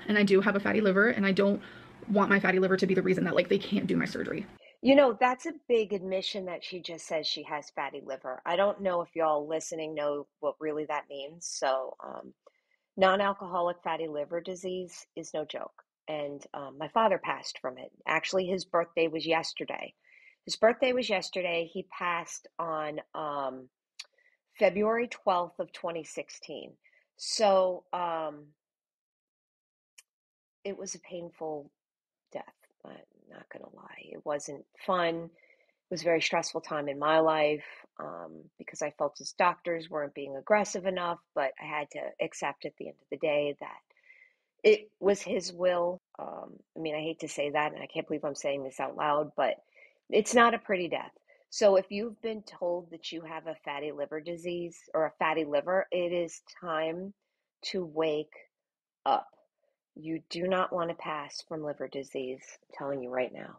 and I do have a fatty liver, and I don't want my fatty liver to be the reason that like they can't do my surgery. You know, that's a big admission that she just says she has fatty liver. I don't know if y'all listening know what really that means. So, non-alcoholic fatty liver disease is no joke. And my father passed from it. Actually, his birthday was yesterday. His birthday was yesterday. He passed on February 12th of 2016. So, it was a painful death. I'm not gonna lie. It wasn't fun. It was a very stressful time in my life because I felt his doctors weren't being aggressive enough, but I had to accept at the end of the day that it was his will. I mean, I hate to say that, and I can't believe I'm saying this out loud, but it's not a pretty death. So if you've been told that you have a fatty liver disease or a fatty liver, it is time to wake up. You do not want to pass from liver disease. I'm telling you right now.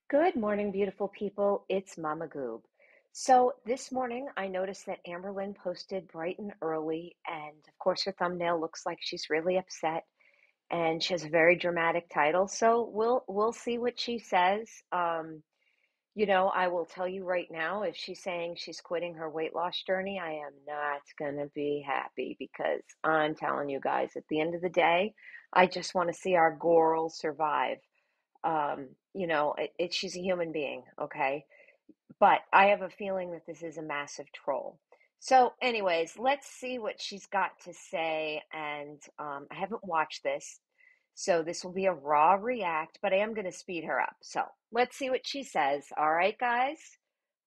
Good morning, beautiful people. It's Mama Goob. So this morning I noticed that Amberlynn posted bright and early, and of course her thumbnail looks like she's really upset, and she has a very dramatic title. So we'll see what she says. I will tell you right now, if she's saying she's quitting her weight loss journey, I am not gonna be happy because I'm telling you guys, at the end of the day, I just want to see our girl survive. She's a human being, okay? But I have a feeling that this is a massive troll. So, anyways, let's see what she's got to say. And I haven't watched this, so this will be a raw react, but I am going to speed her up. So, let's see what she says. All right, guys,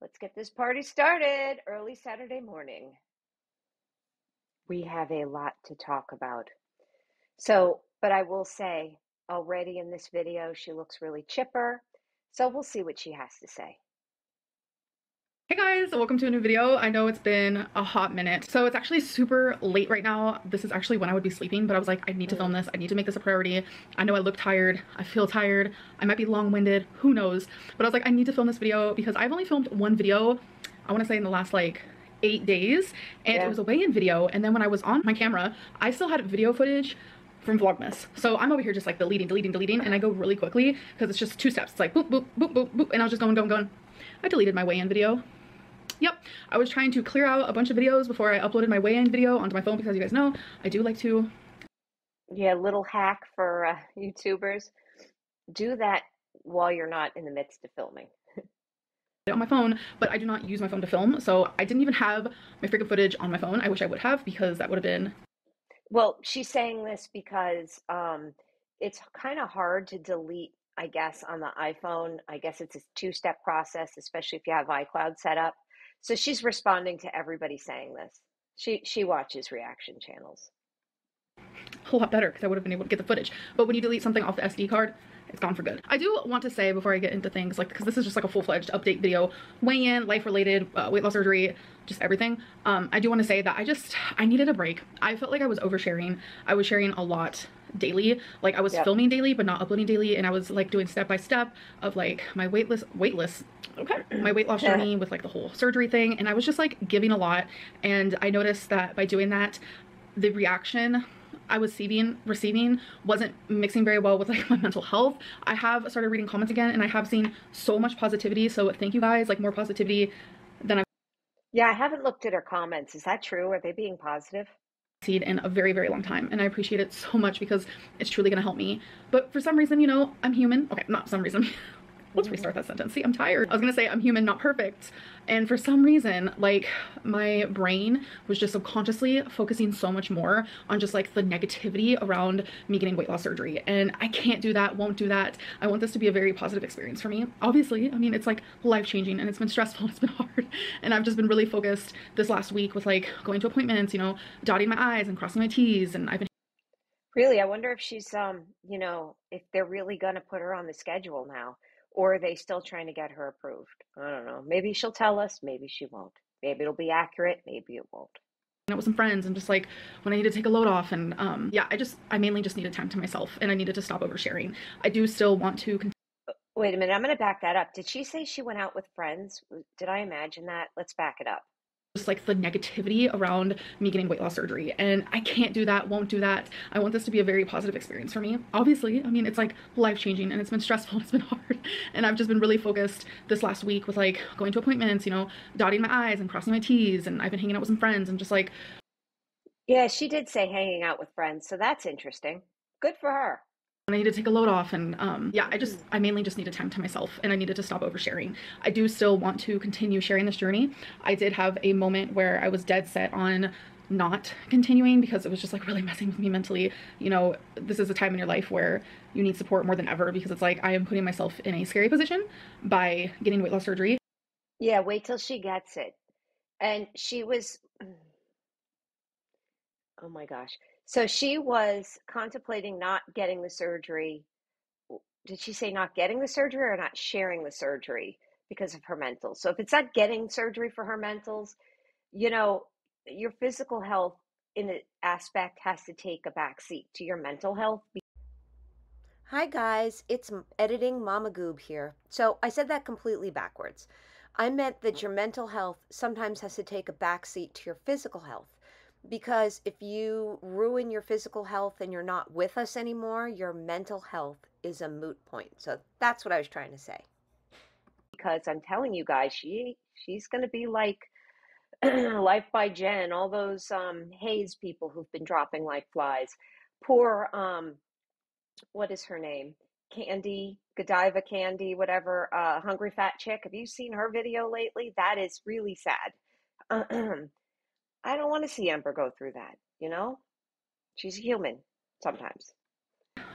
let's get this party started early Saturday morning. We have a lot to talk about. So, but I will say already in this video, she looks really chipper. So we'll see what she has to say. Hey guys, welcome to a new video. I know it's been a hot minute. So it's actually super late right now. This is actually when I would be sleeping, but I was like, I need to film this. I need to make this a priority. I know I look tired. I feel tired. I might be long-winded. Who knows? But I was like, I need to film this video because I've only filmed one video, I want to say in the last like 8 days, and it was a weigh-in video. And then when I was on my camera, I still had video footage from Vlogmas. So I'm over here just like deleting, and I go really quickly because it's just 2 steps. It's like boop, boop, boop, boop, boop, and I was just going. I deleted my weigh-in video. Yep, I was trying to clear out a bunch of videos before I uploaded my weigh-in video onto my phone because you guys know I do like to. Yeah, little hack for YouTubers. Do that while you're not in the midst of filming. On my phone, but I do not use my phone to film, so I didn't even have my freaking footage on my phone. I wish I would have, because that would have been. Well, she's saying this because it's kind of hard to delete, I guess, on the iPhone. I guess it's a 2-step process, especially if you have iCloud set up. So she's responding to everybody saying this. She watches reaction channels. A whole lot better because I would have been able to get the footage. But when you delete something off the SD card, it's gone for good. I do want to say before I get into things, like, because this is just like a full-fledged update video, weigh-in, life-related, weight loss surgery, just everything. I do want to say that I needed a break. I felt like I was oversharing. I was sharing a lot daily. Like I was filming daily, but not uploading daily. And I was like doing step-by-step of like my my weight loss journey with like the whole surgery thing. And I was just like giving a lot. And I noticed that by doing that, the reaction I was receiving wasn't mixing very well with like my mental health. I have started reading comments again, and I have seen so much positivity. So thank you guys, like more positivity than I've. Yeah, I haven't looked at her comments. Is that true? Are they being positive? Seen in a very, very long time, and I appreciate it so much because it's truly gonna help me. But for some reason, you know, I'm human. Okay, not some reason. Let's restart that sentence. See, I'm tired. I was gonna say I'm human, not perfect. And for some reason, like my brain was just subconsciously focusing so much more on just like the negativity around me getting weight loss surgery. And I can't do that, won't do that. I want this to be a very positive experience for me. Obviously, I mean, it's like life-changing, and it's been stressful, it's been hard. And I've just been really focused this last week with like going to appointments, you know, dotting my I's and crossing my T's. And I've been. Really, I wonder if she's, if they're really gonna put her on the schedule now. Or are they still trying to get her approved? I don't know. Maybe she'll tell us. Maybe she won't. Maybe it'll be accurate. Maybe it won't. Out with some friends, and just like when I need to take a load off, and yeah, I mainly just needed time to myself, and I needed to stop oversharing. I do still want to continue. Wait a minute. I'm going to back that up. Did she say she went out with friends? Did I imagine that? Let's back it up. just like the negativity around me getting weight loss surgery, and I can't do that, won't do that. I want this to be a very positive experience for me. Obviously, I mean, it's like life-changing, and it's been stressful and it's been hard, and I've just been really focused this last week with like going to appointments, you know, dotting my I's and crossing my T's, and I've been hanging out with some friends and just like, Yeah, she did say hanging out with friends, so that's interesting. Good for her. I need to take a load off, and yeah, Mm. I mainly just needed time to myself, and I needed to stop oversharing. I do still want to continue sharing this journey. I did have a moment where I was dead set on not continuing because it was just like really messing with me mentally. You know, this is a time in your life where you need support more than ever, because it's like I am putting myself in a scary position by getting weight loss surgery. Yeah, wait till she gets it. And she was, oh my gosh. So she was contemplating not getting the surgery. Did she say not getting the surgery or not sharing the surgery because of her mentals? So if it's not getting surgery for her mentals, you know, your physical health in an aspect has to take a back seat to your mental health. Hi guys, it's editing Mama Goob here. So I said that completely backwards. I meant that your mental health sometimes has to take a backseat to your physical health. Because if you ruin your physical health and you're not with us anymore, your mental health is a moot point. So that's what I was trying to say. Because I'm telling you guys, she's going to be like Life by Jen, all those Hayes people who've been dropping like flies. Poor what is her name? Candy, Godiva Candy, whatever, Hungry Fat Chick. Have you seen her video lately? That is really sad. I don't want to see Ember go through that, you know? She's human sometimes.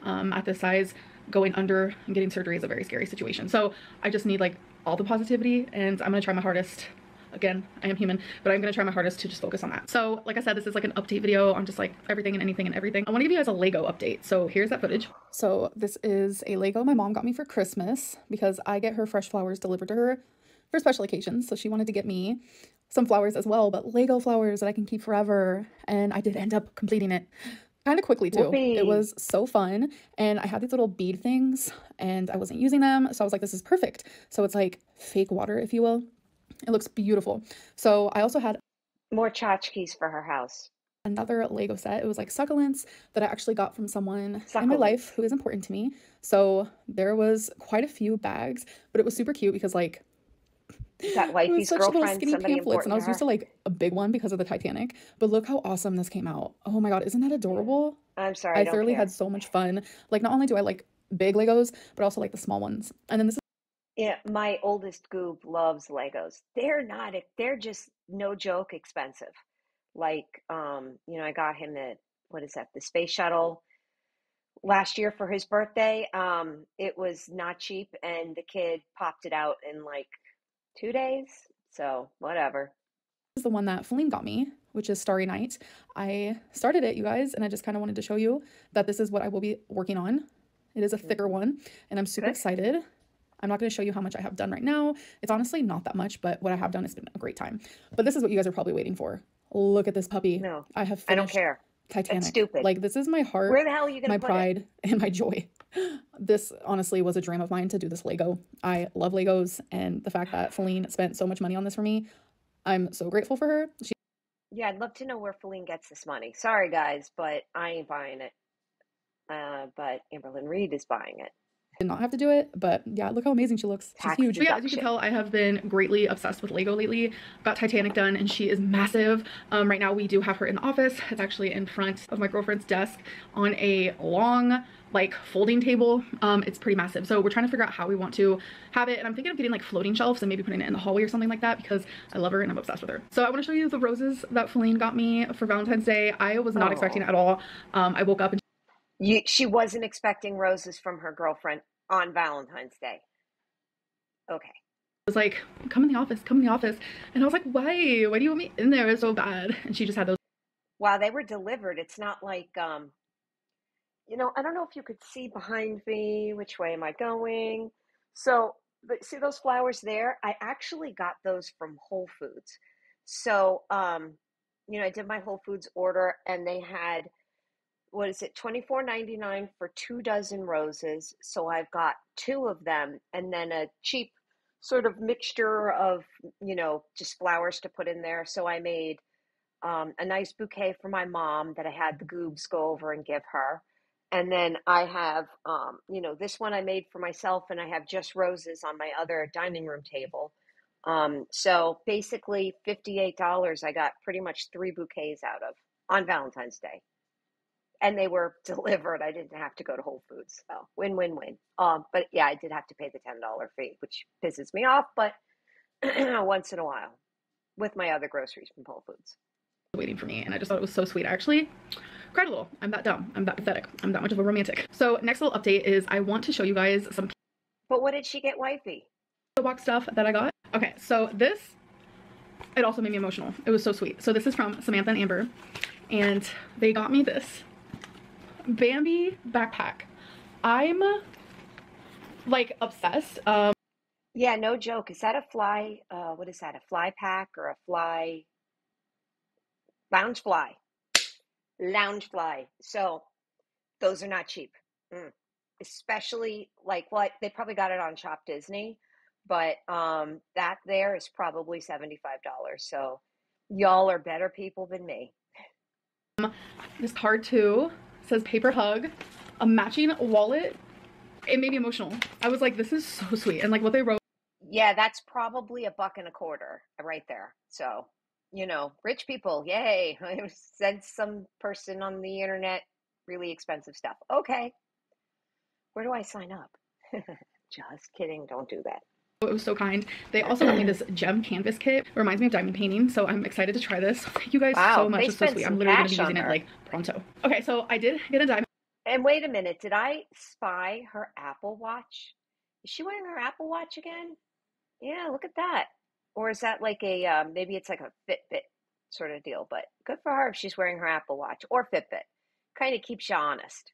At this size, going under and getting surgery is a very scary situation. So I just need like all the positivity, and I'm gonna try my hardest. Again, I am human, but I'm gonna try my hardest to just focus on that. So like I said, this is like an update video on just like everything and anything and everything. I wanna give you guys a Lego update. So here's that footage. So this is a Lego my mom got me for Christmas because I get her fresh flowers delivered to her for special occasions. So she wanted to get me some flowers as well, but Lego flowers that I can keep forever. And I did end up completing it kind of quickly too. It Whoopee. was so fun, and I had these little bead things and I wasn't using them, so I was like, this is perfect. So it's like fake water, if you will. It looks beautiful. So I also had More tchotchkes for her house. another Lego set. It was like succulents that I actually got from someone in my life Succulents. who is important to me. So there was quite a few bags, but it was super cute because like Is that it was wifey's such little girlfriend skinny somebody pamphlets, and I important to was used to her? like a big one because of the Titanic. But look how awesome this came out. Oh my God, isn't that Yeah. adorable? I'm sorry, I I don't thoroughly had care. so much fun. Like, not only do I like big Legos, but also like the small ones. And then this Yeah, my oldest goob loves Legos. They're not, they're just no joke expensive. Like, I got him what is that, the space shuttle last year for his birthday. It was not cheap, and the kid popped it out in like 2 days. So, whatever. is the one that Feline got me, which is Starry Night. I started it, you guys, and I just kind of wanted to show you that this is what I will be working on. It is a thicker Mm, one, and I'm super good. excited. I'm not going to show you how much I have done right now. It's honestly not that much, but what I have done has been a great time. But this is what you guys are probably waiting for. Look at this puppy. No, I have I don't finished care. That's Titanic. stupid. Like, this is my Where heart, the hell are you going my to put it? pride, and my joy. This honestly was a dream of mine to do this Lego. I love Legos, and the fact that Feline spent so much money on this for me, I'm so grateful for her. She Yeah, I'd love to know where Feline gets this money. Sorry, guys, but I ain't buying it. But Amberlynn Reid is buying it. did not have to do it, but yeah, look how amazing she looks. She's Tax huge. But yeah, as you can deduction. tell, I have been greatly obsessed with Lego lately. Got Titanic done, and she is massive. Right now we do have her in the office. It's actually in front of my girlfriend's desk on a long like folding table. It's pretty massive. So we're trying to figure out how we want to have it. And I'm thinking of getting like floating shelves and maybe putting it in the hallway or something like that because I love her and I'm obsessed with her. So I want to show you the roses that Feline got me for Valentine's Day. I was not expecting it Oh, at all. I woke up and she wasn't expecting roses from her girlfriend on Valentine's Day. Okay. was like, come in the office, come in the office. And I was like, why? Why do you want me in there so bad? And she just had those. While they were delivered, it's not like, I don't know if you could see behind me. Which way am I going? So, but see those flowers there? I actually got those from Whole Foods. So, I did my Whole Foods order, and they had, what is it, 24.99 for 2 dozen roses. So I've got two of them, and then a cheap sort of mixture of, just flowers to put in there. So I made a nice bouquet for my mom that I had the goobs go over and give her. And then I have, this one I made for myself, and I have just roses on my other dining room table. So basically $58 I got pretty much 3 bouquets out of on Valentine's Day. And they were delivered. I didn't have to go to Whole Foods. So win, win, win. But yeah, I did have to pay the $10 fee, which pisses me off, but once in a while with my other groceries from Whole Foods. Waiting for me, and I just thought it was so sweet. I actually cried a little. I'm that dumb. I'm that pathetic. I'm that much of a romantic. So next little update is I want to show you guys some But what did she get wifey? box stuff that I got. Okay, so this, it also made me emotional. It was so sweet. So this is from Samantha and Amber, and they got me this Bambi backpack. I'm like obsessed. Yeah, no joke. Is that a fly? What is that? A fly pack or a fly? Lounge fly. Lounge fly. So those are not cheap. Especially like, well, they probably got it on Shop Disney, but that there is probably $75. So y'all are better people than me. This card too says paper hug, a matching wallet. It made me emotional. I was like, this is so sweet. And like what they wrote. Yeah, that's probably $1.25 right there. So, rich people, yay. I sent some person on the internet really expensive stuff. Okay. Where do I sign up? Just kidding. Don't do that. It was so kind. They also got me this gem canvas kit. It reminds me of diamond painting, so I'm excited to try this. Thank you guys so much. It's so sweet. I'm literally going to be using it like pronto. Okay, so I did get a diamond. And wait a minute. Did I spy her Apple Watch? Is she wearing her Apple Watch again? Yeah, look at that. Or is that like a, maybe it's like a Fitbit sort of deal, but good for her if she's wearing her Apple Watch or Fitbit. Kind of keeps you honest.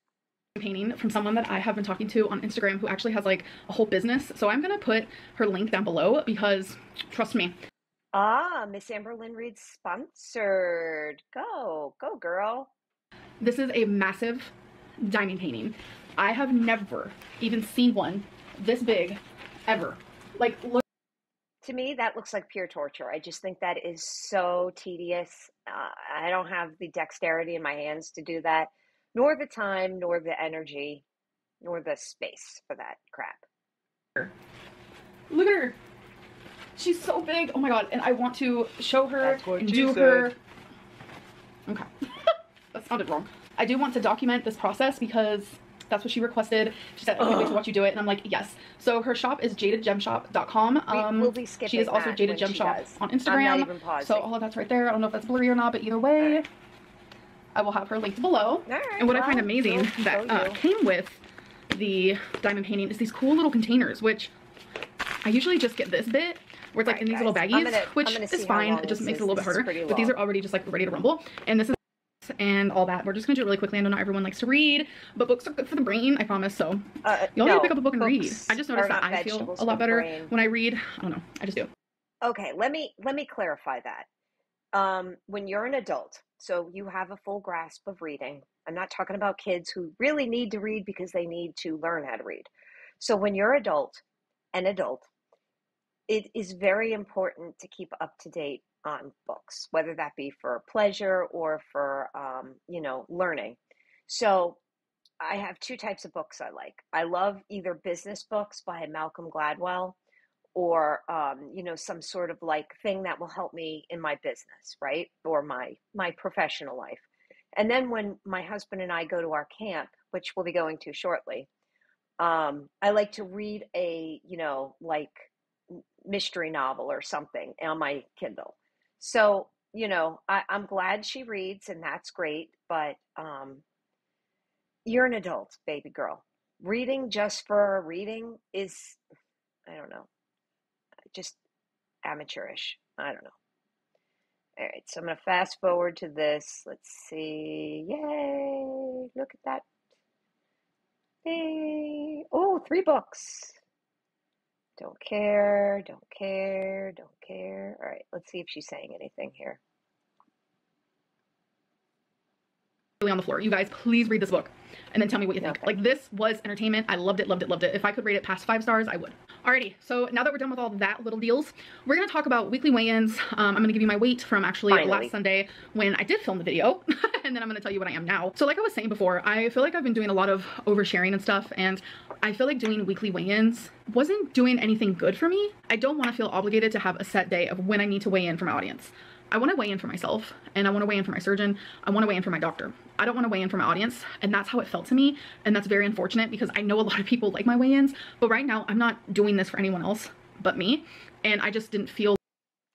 Painting from someone that I have been talking to on Instagram who actually has like a whole business. So I'm going to put her link down below because trust me. Miss Amberlynn Reid sponsored. Go girl. This is a massive diamond painting. I have never even seen one this big ever. Like, look. To me, that looks like pure torture. I just think that is so tedious. I don't have the dexterity in my hands to do that, nor the time, nor the energy, nor the space for that crap. Look at her. She's so big. Oh my god. And I want to show her and do her. Okay. That sounded wrong. I do want to document this process because that's what she requested. She said, I can't wait to watch you do it. And I'm like, yes. So her shop is jadedgemshop.com. We'll be skipping. She is also Jaded Gem Shop on Instagram. I'm not even pausing. So all of that's right there. I don't know if that's blurry or not, but either way, I will have her linked below. Right, and what I find amazing that came with the diamond painting is these cool little containers, which I usually just get this bit where it's like in these little baggies, which is fine. It just makes it a little bit harder. But these are already just like ready to rumble. And this is and all that. We're just gonna do it really quickly. I know not everyone likes to read, but books are good for the brain, I promise. So y'all need to pick up a book and read. I just noticed that I feel a lot better when I read. I don't know. I just do. Okay, let me clarify that. When you're an adult, so you have a full grasp of reading. I'm not talking about kids who really need to read because they need to learn how to read. So when you're an adult, it is very important to keep up to date on books, whether that be for pleasure or for, learning. So I have 2 types of books I like. I love either business books by Malcolm Gladwell or, some sort of like thing that will help me in my business, right? Or my professional life. And then when my husband and I go to our camp, which we'll be going to shortly, I like to read a, like mystery novel or something on my Kindle. So, I'm glad she reads and that's great, but you're an adult, baby girl. Reading just for reading is, I don't know, just amateurish. I don't know. All right, so I'm going to fast forward to this. Let's see. Yay! Look at that. Hey. Oh, 3 books. Don't care, don't care, don't care. All right, let's see if she's saying anything here. On the floor. You guys, please read this book. and then tell me what you think. Okay. Like, this was entertainment. I loved it, loved it, loved it. If I could rate it past 5 stars, I would. Alrighty, so now that we're done with all that little deals, we're gonna talk about weekly weigh-ins. I'm gonna give you my weight from actually last Sunday when I did film the video, and then I'm gonna tell you what I am now. So like I was saying before, I feel like I've been doing a lot of oversharing and stuff, and I feel like doing weekly weigh-ins wasn't doing anything good for me. I don't want to feel obligated to have a set day of when I need to weigh in for my audience. I want to weigh in for myself, and I want to weigh in for my surgeon. I want to weigh in for my doctor. I don't want to weigh in for my audience, and that's how it felt to me, and that's very unfortunate because I know a lot of people like my weigh-ins, but right now I'm not doing this for anyone else but me, and I just didn't feel.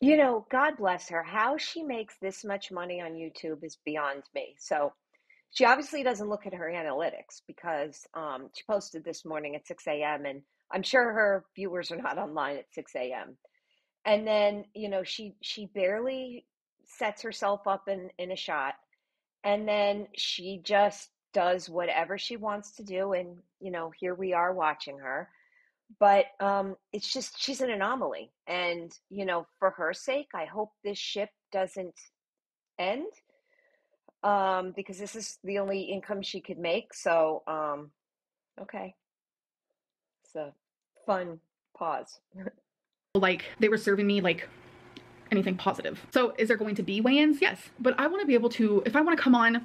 You know, God bless her. How she makes this much money on YouTube is beyond me. So she obviously doesn't look at her analytics because she posted this morning at 6 a.m. and I'm sure her viewers are not online at 6 a.m. And then, you know, she barely sets herself up in a shot, and then she just does whatever she wants to do, and you know, here we are watching her. But it's just she's an anomaly, and you know, for her sake, I hope this ship doesn't end, because this is the only income she could make. So okay, it's a fun pause. Like, they were serving me like anything positive. So is there going to be weigh-ins? Yes, but I want to be able to, if I want to come on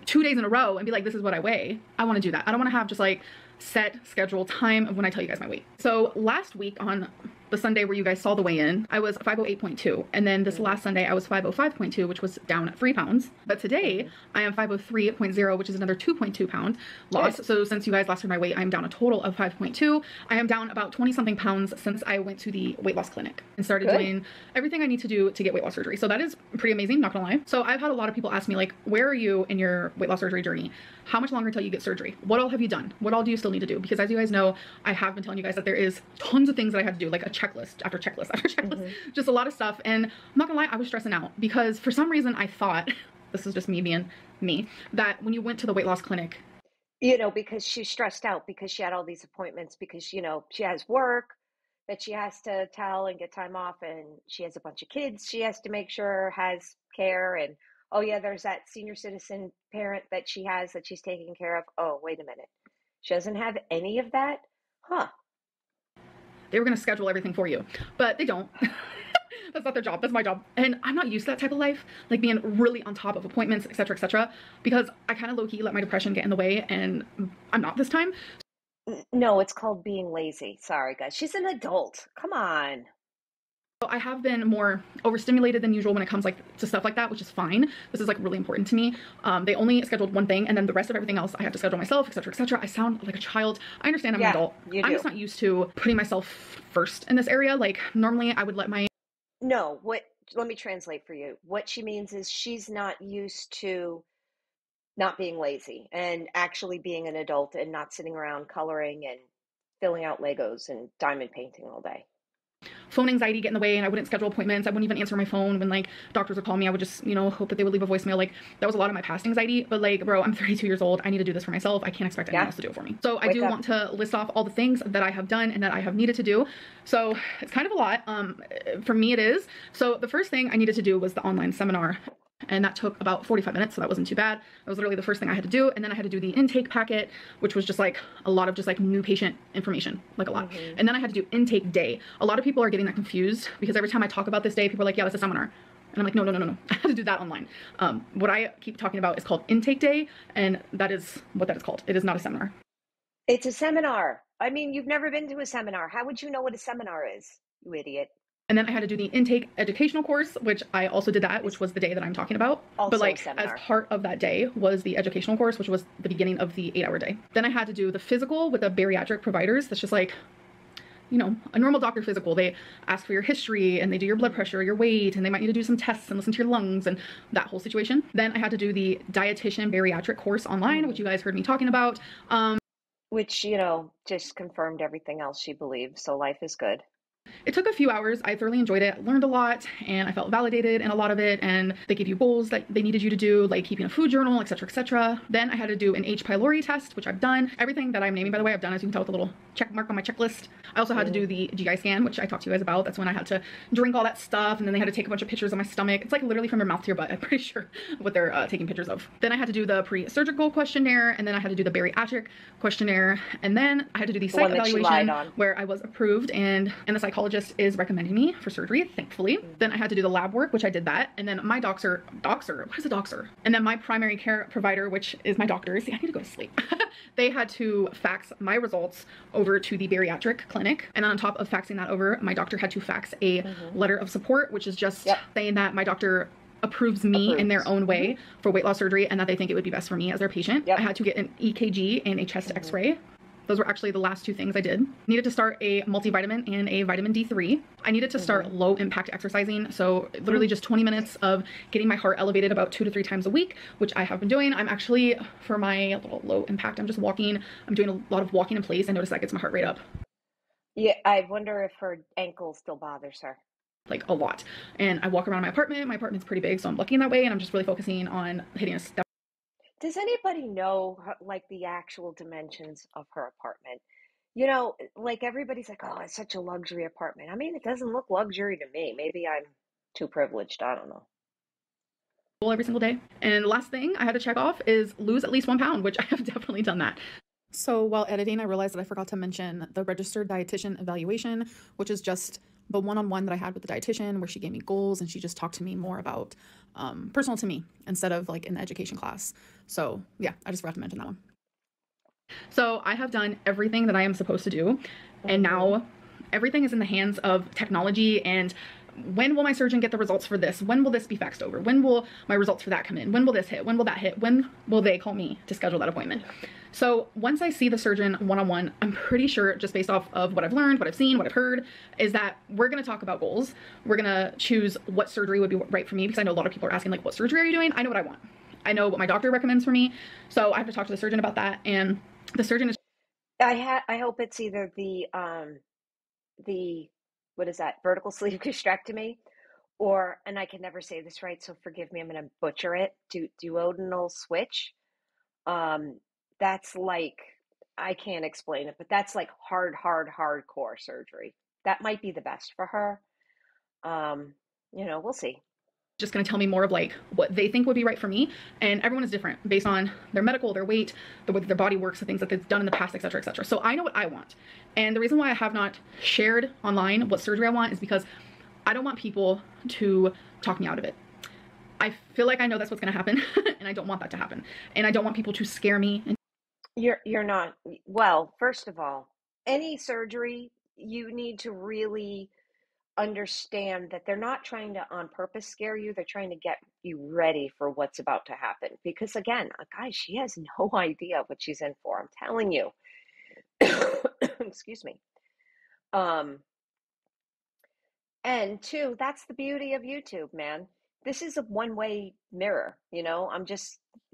2 days in a row and be like, this is what I weigh, I want to do that. I don't want to have just like set schedule time of when I tell you guys my weight. So last week on the Sunday where you guys saw the weigh-in, I was 508.2, and then this last Sunday I was 505.2, which was down 3 pounds. But today I am 503.0, which is another 2.2 pound loss. So since you guys last heard my weight, I'm down a total of 5.2. I am down about 20 something pounds since I went to the weight loss clinic and started doing everything I need to do to get weight loss surgery. So that is pretty amazing, not gonna lie. So I've had a lot of people ask me like, where are you in your weight loss surgery journey? How much longer until you get surgery? What all have you done? What all do you still need to do? Because as you guys know, I have been telling you guys that there is tons of things that I had to do, like a checklist after checklist after checklist, just a lot of stuff. And I'm not gonna lie, I was stressing out because for some reason I thought, this is just me being me, that when you went to the weight loss clinic, You know, because she's stressed out because she had all these appointments, because you know, she has work that she has to tell and get time off, and she has a bunch of kids she has to make sure has care, and oh yeah, there's that senior citizen parent that she has that she's taking care of. Oh, wait a minute. She doesn't have any of that? Huh. they were gonna schedule everything for you, but they don't. That's not their job. That's my job. And I'm not used to that type of life, like being really on top of appointments, etc., because I kind of low-key let my depression get in the way, and I'm not this time. No, it's called being lazy. Sorry, guys. She's an adult. Come on. So I have been more overstimulated than usual when it comes like to stuff like that, which is fine. This is like really important to me. They only scheduled one thing, and then the rest of everything else I have to schedule myself, etc. I sound like a child. I understand I'm an adult. I'm just not used to putting myself first in this area. Like normally I would let my... No, let me translate for you. What she means is she's not used to not being lazy and actually being an adult and not sitting around coloring and filling out Legos and diamond painting all day. phone anxiety get in the way, and I wouldn't schedule appointments. I wouldn't even answer my phone when like doctors would call me. I would just, you know, hope that they would leave a voicemail. Like that was a lot of my past anxiety. But like, bro, I'm 32 years old. I need to do this for myself. I can't expect anyone else to do it for me. So I do want to list off all the things that I have done and that I have needed to do. So it's kind of a lot. For me it is. So the first thing I needed to do was the online seminar. And that took about 45 minutes, so that wasn't too bad. That was literally the first thing I had to do. And then I had to do the intake packet, which was just like a lot of just like new patient information, like a lot. And then I had to do intake day. A lot of people are getting that confused because every time I talk about this day, people are like, yeah, that's a seminar. And I'm like, no. I had to do that online. What I keep talking about is called intake day, and that is what that is called. It is not a seminar. It's a seminar. I mean, you've never been to a seminar. How would you know what a seminar is, you idiot? And then I had to do the intake educational course, which I also did that, which was the day that I'm talking about. Also but like as part of that day was the educational course, which was the beginning of the 8-hour day. Then I had to do the physical with the bariatric providers. That's just like, you know, a normal doctor physical. They ask for your history and they do your blood pressure, your weight, and they might need to do some tests and listen to your lungs and that whole situation. Then I had to do the dietitian bariatric course online, which you guys heard me talking about. Which, you know, just confirmed everything else she believed. So life is good. It took a few hours. I thoroughly enjoyed it, learned a lot, and I felt validated in a lot of it. And they gave you goals that they needed you to do, like keeping a food journal, etc., etc. Then I had to do an H. pylori test, which I've done. Everything that I'm naming, by the way, I've done, as you can tell with a little check mark on my checklist. I also had to do the GI scan, which I talked to you guys about. That's when I had to drink all that stuff, and then they had to take a bunch of pictures of my stomach. It's like literally from your mouth to your butt, I'm pretty sure, what they're taking pictures of. Then I had to do the pre-surgical questionnaire, and then I had to do the bariatric questionnaire, and then I had to do the site evaluation where I was approved, and the psychologist is recommending me for surgery, thankfully. Then I had to do the lab work, which I did that, and then my doxer, what is a doxer? And then my primary care provider, which is my doctor, see, I need to go to sleep. They had to fax my results over to the bariatric clinic, and on top of faxing that over, my doctor had to fax a letter of support, which is just saying that my doctor approves me in their own way for weight loss surgery and that they think it would be best for me as their patient. I had to get an EKG and a chest x-ray. Those were actually the last two things I did. Needed to start a multivitamin and a vitamin D3. I needed to start low impact exercising. So literally just 20 minutes of getting my heart elevated about 2 to 3 times a week, which I have been doing. I'm actually, for my little low impact, I'm just walking. I'm doing a lot of walking in place. I notice that gets my heart rate up. Yeah, I wonder if her ankle still bothers her. Like a lot. And I walk around my apartment. My apartment's pretty big, so I'm lucky in that way. And I'm just really focusing on hitting a step. Does anybody know like the actual dimensions of her apartment? You know, like everybody's like, oh, it's such a luxury apartment. I mean, it doesn't look luxury to me. Maybe I'm too privileged. I don't know. Every single day. And the last thing I had to check off is lose at least 1 pound, which I have definitely done that. So while editing, I realized that I forgot to mention the registered dietitian evaluation, which is just the one-on-one that I had with the dietitian where she gave me goals and she just talked to me more about personal to me instead of like in the education class. So yeah, I just forgot to mention that one. So I have done everything that I am supposed to do, and now everything is in the hands of technology. And when will my surgeon get the results for this? When will this be faxed over? When will my results for that come in? When will this hit? When will that hit? When will they call me to schedule that appointment? So once I see the surgeon one-on-one, I'm pretty sure, just based off of what I've learned, what I've seen, what I've heard, is that we're going to talk about goals. We're going to choose what surgery would be right for me, because I know a lot of people are asking, like, what surgery are you doing? I know what I want. I know what my doctor recommends for me. So I have to talk to the surgeon about that. And the surgeon is... I hope it's either the what is that, vertical sleeve gastrectomy, or, and I can never say this right, so forgive me, I'm going to butcher it, duodenal switch. That's like, I can't explain it, but that's like hardcore surgery. That might be the best for her. You know, we'll see. Just going to tell me more of like what they think would be right for me, and everyone is different based on their medical, their weight, the way their body works, the things that they've done in the past, etc., etc. So I know what I want, and the reason why I have not shared online what surgery I want is because I don't want people to talk me out of it. I feel like I know that's what's going to happen and I don't want that to happen, and I don't want people to scare me. You're not, well, first of all, any surgery, you need to really understand that they're not trying to on purpose scare you. They're trying to get you ready for what's about to happen. Because again, guys, she has no idea what she's in for. I'm telling you. Excuse me. And two, that's the beauty of YouTube, man. This is a one-way mirror, you know?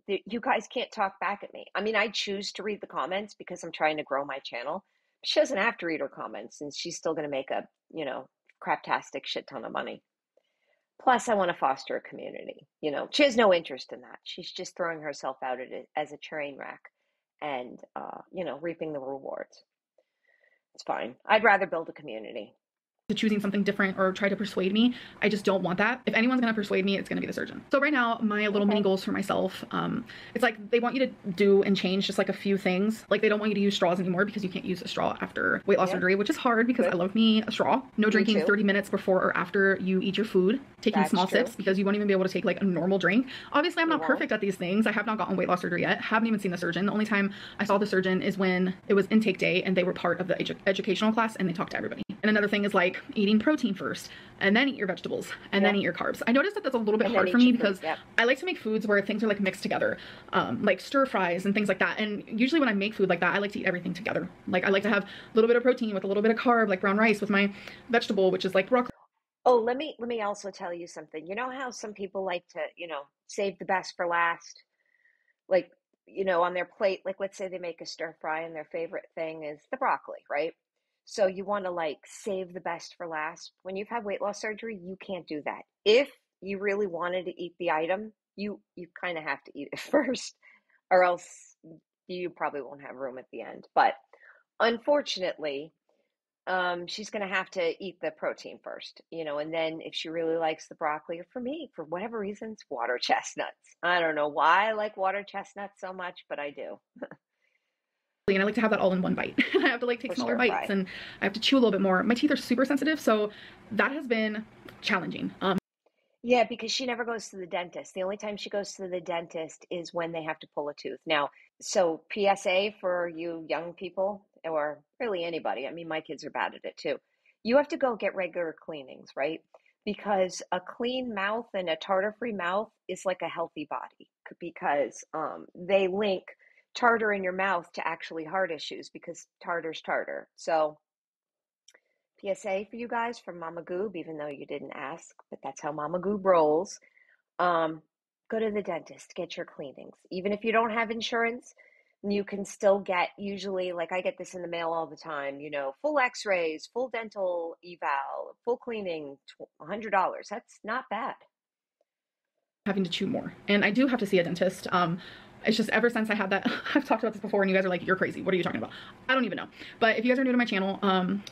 You guys can't talk back at me. I mean, I choose to read the comments because I'm trying to grow my channel. She doesn't have to read her comments, and she's still going to make a, you know, craptastic shit ton of money. Plus, I want to foster a community. You know, she has no interest in that. She's just throwing herself out at it as a train wreck and, you know, reaping the rewards. It's fine. I'd rather build a community. To choosing something different or try to persuade me. I just don't want that. If anyone's gonna persuade me, it's gonna be the surgeon. So right now, my little mini goals for myself, it's like they want you to do and change just like a few things. Like they don't want you to use straws anymore because you can't use a straw after weight loss surgery, which is hard because I love me a straw. No drinking 30 minutes before or after you eat your food. Taking small sips because you won't even be able to take like a normal drink. Obviously, I'm not perfect at these things. I have not gotten weight loss surgery yet. Haven't even seen the surgeon. The only time I saw the surgeon is when it was intake day and they were part of the educational class and they talked to everybody. And another thing is like eating protein first and then eat your vegetables and then eat your carbs. I noticed that that's a little bit hard for me because I like to make foods where things are like mixed together, like stir fries and things like that. And usually when I make food like that, I like to eat everything together. Like I like to have a little bit of protein with a little bit of carb, like brown rice with my vegetable, which is like broccoli. Oh, let me also tell you something. You know how some people like to, you know, save the best for last? Like, you know, on their plate, like let's say they make a stir fry and their favorite thing is the broccoli, right? So you want to like save the best for last. When you've had weight loss surgery, you can't do that. If you really wanted to eat the item, you kind of have to eat it first, or else you probably won't have room at the end. But unfortunately, she's going to have to eat the protein first, and then if she really likes the broccoli, or for me, for whatever reasons, water chestnuts. I don't know why I like water chestnuts so much, but I do. And I like to have that all in one bite. I have to like take For smaller stir bites, fry. and I have to chew a little bit more. My teeth are super sensitive, so that has been challenging. Yeah, because she never goes to the dentist. The only time she goes to the dentist is when they have to pull a tooth. Now, so PSA for you young people, or really anybody, I mean, my kids are bad at it too. You have to go get regular cleanings, right? Because a clean mouth and a tartar-free mouth is like a healthy body, because they link tartar in your mouth to actually heart issues, because tartar's tartar. So PSA for you guys from Mama Goob, even though you didn't ask, but that's how Mama Goob rolls. Um, Go to the dentist, get your cleanings. Even if you don't have insurance, you can still get, usually, like I get this in the mail all the time, full x-rays, full dental eval, full cleaning, $100. That's not bad. Having to chew more, and I do have to see a dentist. It's just ever since I had that, I've talked about this before and you guys are like, you're crazy, what are you talking about? I don't even know. But if you guys are new to my channel,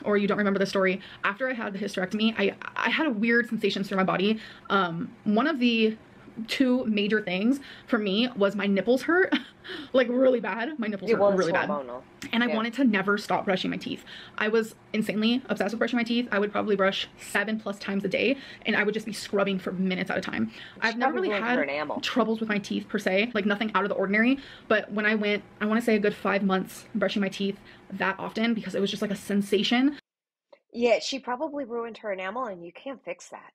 or you don't remember the story, after I had the hysterectomy, I had a weird sensations through my body. One of the two major things for me was my nipples hurt like really bad. My nipples hurt really bad, and I wanted to never stop brushing my teeth. I was insanely obsessed with brushing my teeth. I would probably brush 7+ times a day, and I would just be scrubbing for minutes at a time. I've never really had troubles with my teeth per se, like nothing out of the ordinary, but when I went, I want to say a good 5 months brushing my teeth that often, because it was just like a sensation. Yeah, she probably ruined her enamel, and you can't fix that.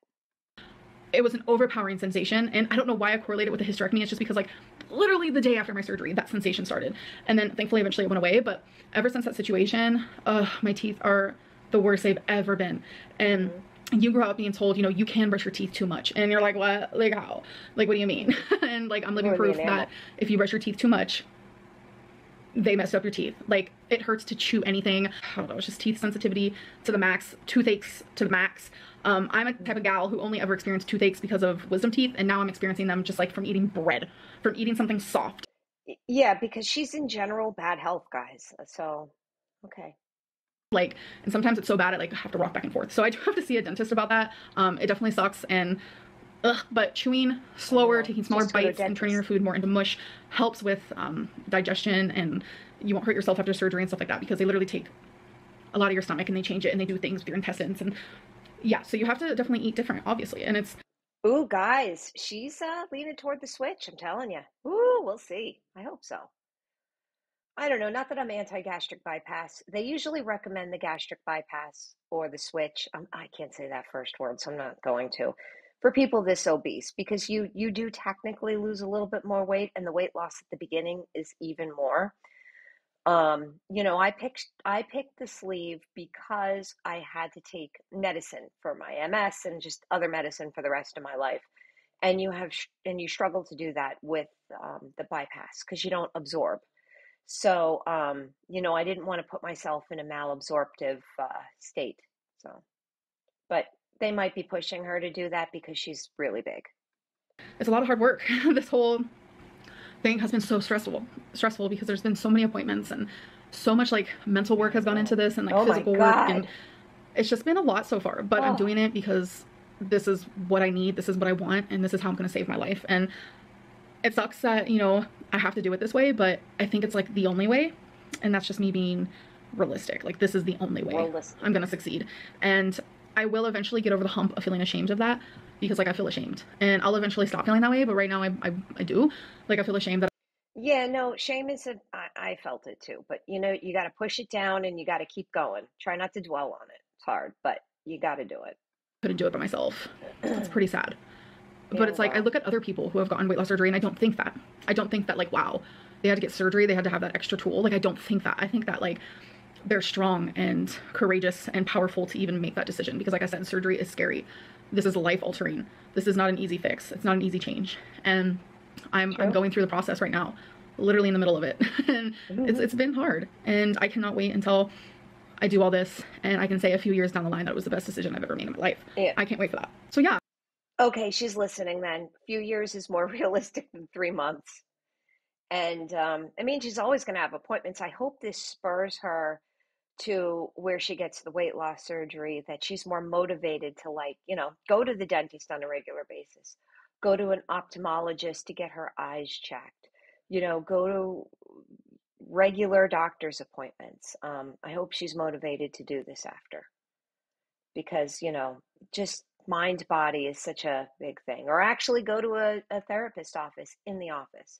It was an overpowering sensation, and I don't know why I correlated with the hysterectomy. It's just because like literally the day after my surgery that sensation started, and then thankfully eventually it went away. But ever since that situation, my teeth are the worst they've ever been. And you grow up being told, you can brush your teeth too much, and you're like, what? Like how? Like what do you mean? And like I'm living proof that if you brush your teeth too much, they messed up your teeth. Like it hurts to chew anything. I don't know, it's just teeth sensitivity to the max, toothaches to the max. I'm a type of gal who only ever experienced toothaches because of wisdom teeth, and now I'm experiencing them just like from eating bread, from eating something soft. Yeah, because she's in general bad health, guys. So, okay. Like, and sometimes it's so bad I like have to rock back and forth. So I do have to see a dentist about that. It definitely sucks, and but chewing slower, taking smaller bites, and turning your food more into mush helps with digestion, and you won't hurt yourself after surgery and stuff like that, because they literally take a lot of your stomach and they change it and they do things with your intestines. And yeah, so you have to definitely eat different, obviously. And it's, ooh, guys, she's leaning toward the switch, I'm telling you. Ooh, we'll see. I hope so. I don't know, not that I'm anti-gastric bypass. They usually recommend the gastric bypass or the switch. I can't say that first word, so I'm not going to. For people this obese, because you do technically lose a little bit more weight, and the weight loss at the beginning is even more. I picked the sleeve because I had to take medicine for my MS and just other medicine for the rest of my life. And you struggle to do that with the bypass because you don't absorb. So, I didn't want to put myself in a malabsorptive state. So, but they might be pushing her to do that because she's really big. it's a lot of hard work. This whole thing has been so stressful because there's been so many appointments and so much like mental work has gone into this, and like physical work, and it's just been a lot so far. But I'm doing it because this is what I need, this is what I want, and this is how I'm going to save my life. And it sucks that I have to do it this way, but I think it's like the only way, and that's just me being realistic. Like this is the only way I'm going to succeed, and I will eventually get over the hump of feeling ashamed of that, because like I feel ashamed, and I'll eventually stop feeling that way. But right now I do, like I feel ashamed that. Yeah, no, shame is I felt it too, but you got to push it down and you got to keep going. Try not to dwell on it. It's hard, but you got to do it. Couldn't do it by myself. It's pretty sad. But it's like, I look at other people who have gotten weight loss surgery, and I don't think that like, wow, they had to get surgery, they had to have that extra tool. Like I don't think that. I think that like they're strong and courageous and powerful to even make that decision, because like I said, surgery is scary. This is life altering. This is not an easy fix. It's not an easy change. And I'm going through the process right now, literally in the middle of it. And it's been hard, and I cannot wait until I do all this and I can say a few years down the line that it was the best decision I've ever made in my life. Yeah. I can't wait for that. So yeah. Okay, she's listening then. A few years is more realistic than 3 months. And I mean, she's always going to have appointments. I hope this spurs her to where she gets the weight loss surgery, that she's more motivated to, like, go to the dentist on a regular basis, go to an ophthalmologist to get her eyes checked, go to regular doctor's appointments. I hope she's motivated to do this after, because, just mind body is such a big thing. Or actually go to a therapist office in the office.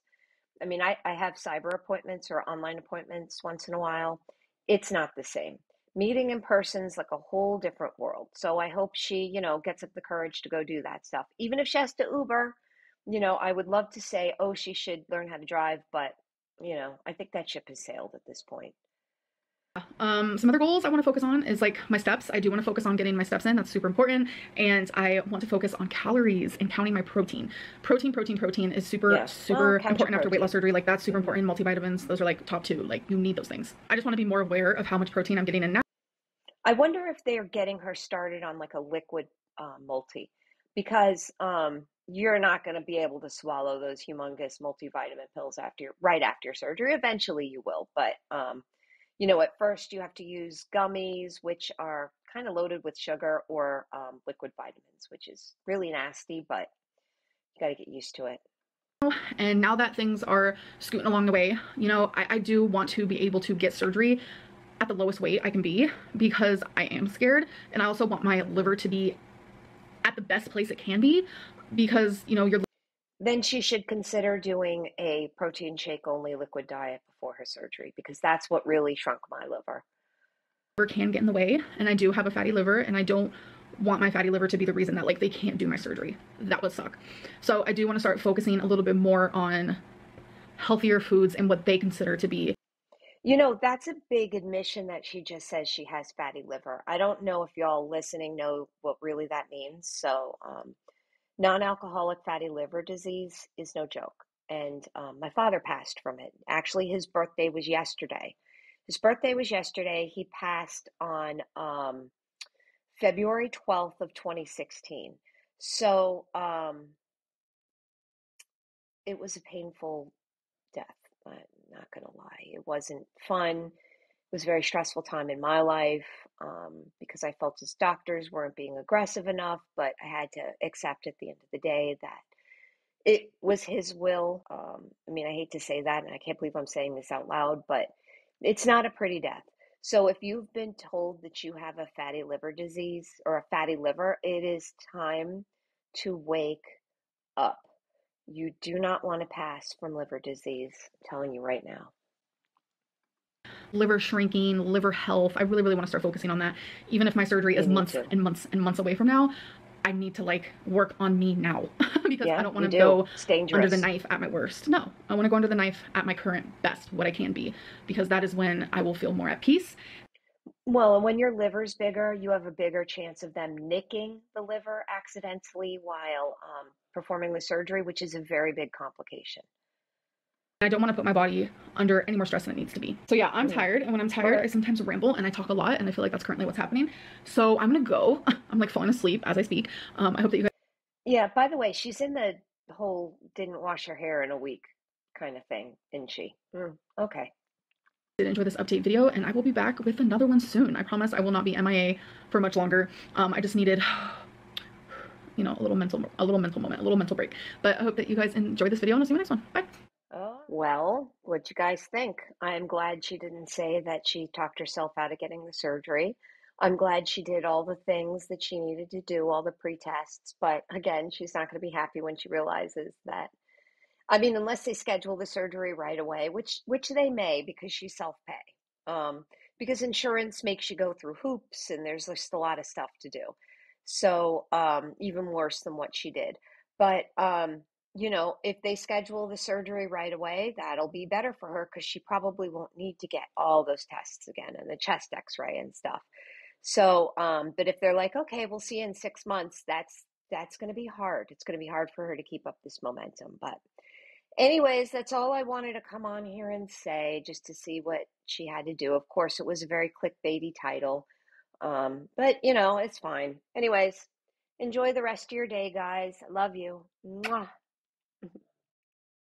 I mean, I have cyber appointments or online appointments once in a while. It's not the same. Meeting in person's like a whole different world. So I hope she, gets up the courage to go do that stuff. Even if she has to Uber, I would love to say, oh, she should learn how to drive, but, I think that ship has sailed at this point. Some other goals I want to focus on is like my steps. I do want to focus on getting my steps in. That's super important. And I want to focus on calories and counting my protein. Protein is super important after weight loss surgery. Like that's super important. Multivitamins, those are like top 2. Like you need those things. I just want to be more aware of how much protein I'm getting in now. I wonder if they are getting her started on like a liquid multi, because you're not going to be able to swallow those humongous multivitamin pills right after your surgery. Eventually you will, but at first you have to use gummies, which are kind of loaded with sugar, or liquid vitamins, which is really nasty, but you got to get used to it. And now that things are scooting along the way, I do want to be able to get surgery at the lowest weight I can be, because I am scared. And I also want my liver to be at the best place it can be, because, then she should consider doing a protein shake only liquid diet before her surgery, because that's what really shrunk my liver. Liver can get in the way, and I do have a fatty liver, and I don't want my fatty liver to be the reason that like they can't do my surgery. That would suck. So I do want to start focusing a little bit more on healthier foods and what they consider to be. That's a big admission that she just says she has fatty liver. I don't know if y'all listening know what really that means. So non-alcoholic fatty liver disease is no joke. And my father passed from it. Actually, his birthday was yesterday. He passed on February 12th of 2016. So it was a painful death. I'm not going to lie. It wasn't fun. It was a very stressful time in my life, because I felt his doctors weren't being aggressive enough, but I had to accept at the end of the day that it was his will. I mean, I hate to say that, and I can't believe I'm saying this out loud, but it's not a pretty death. So if you've been told that you have a fatty liver disease or a fatty liver, it is time to wake up. You do not want to pass from liver disease. I'm telling you right now. Liver shrinking, liver health. I really want to start focusing on that. Even if my surgery is months and months away from now, I need to like work on me now because I don't want to go under the knife at my worst. No, I want to go under the knife at my current best, what I can be, because that is when I will feel more at peace. Well, and when your liver's bigger, you have a bigger chance of them nicking the liver accidentally while performing the surgery, which is a very big complication. I don't want to put my body under any more stress than it needs to be. So yeah, I'm tired, and when I'm tired, I sometimes ramble and I talk a lot, and I feel like that's currently what's happening. So I'm gonna go. I'm like falling asleep as I speak. I hope that you guys. Yeah, by the way, she's in the whole didn't wash her hair in a week kind of thing, isn't she? Okay. Did enjoy this update video, and I will be back with another one soon. I promise I will not be MIA for much longer. I just needed a little mental moment, a little mental break. But I hope that you guys enjoyed this video, and I'll see you in the next one. Bye. Well, what'd you guys think? I'm glad she didn't say that she talked herself out of getting the surgery. I'm glad she did all the things that she needed to do, all the pre-tests. But again, she's not going to be happy when she realizes that. I mean, unless they schedule the surgery right away, which they may, because she's self-pay. Because insurance makes you go through hoops, and there's just a lot of stuff to do. So even worse than what she did. But if they schedule the surgery right away, that'll be better for her, because she probably won't need to get all those tests again and the chest x-ray and stuff. So, but if they're like, okay, we'll see you in 6 months, that's going to be hard. It's going to be hard for her to keep up this momentum. But Anyways, that's all I wanted to come on here and say, just to see what she had to do. Of course, it was a very clickbaity title, but it's fine. Anyways, enjoy the rest of your day, guys. I love you. Mwah.